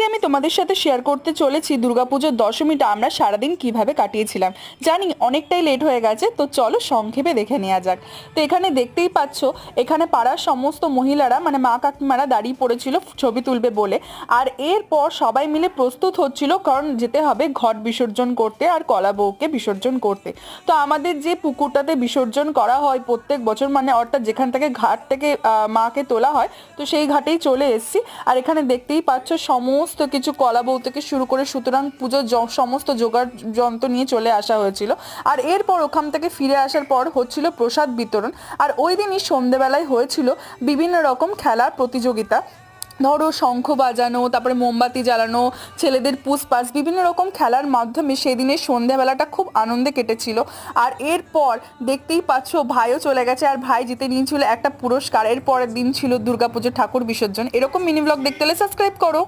আজকে আমি তোমাদের সাথে শেয়ার করতে চলেছি দুর্গাপুজোর দশমীটা আমরা সারাদিন কিভাবে কাটিয়েছিলাম। জানি অনেকটাই লেট হয়ে গেছে, তো চলো সংক্ষেপে দেখে নেওয়া যাক। তো এখানে দেখতেই পাচ্ছ, এখানে পাড়ার সমস্ত মহিলারা মানে মা কাকিমারা দাঁড়িয়ে পড়েছিল ছবি তুলবে বলে। আর এরপর সবাই মিলে প্রস্তুত হচ্ছিল, কারণ যেতে হবে ঘট বিসর্জন করতে আর কলা বউকে বিসর্জন করতে। তো আমাদের যে পুকুরটাতে বিসর্জন করা হয় প্রত্যেক বছর, মানে অর্থাৎ যেখান থেকে ঘাট থেকে মাকে তোলা হয়, তো সেই ঘাটেই চলে এসেছি। আর এখানে দেখতেই পাচ্ছ সমস্ত কিছু কলা বউ থেকে শুরু করে, সুতরাং পুজোর সমস্ত জোগাড় যন্ত্র নিয়ে চলে আসা হয়েছিল। আর এরপর ওখান থেকে ফিরে আসার পর হচ্ছিল প্রসাদ বিতরণ। আর ওই দিনই সন্ধেবেলায় হয়েছিল বিভিন্ন রকম খেলার প্রতিযোগিতা। ধরো শঙ্খ বাজানো, তারপরে মোমবাতি জ্বালানো, ছেলেদের পুষ্পাস, বিভিন্ন রকম খেলার মাধ্যমে সেদিনের সন্ধ্যাবেলাটা খুব আনন্দে কেটেছিল। আর এরপর দেখতেই পাচ্ছ ভাইও চলে গেছে, আর ভাই জিতে নিয়েছিল একটা পুরস্কার। এর পরের দিন ছিল দুর্গাপুজোর ঠাকুর বিসর্জন। এরকম মিনি ব্লগ দেখতে হলে সাবস্ক্রাইব করো।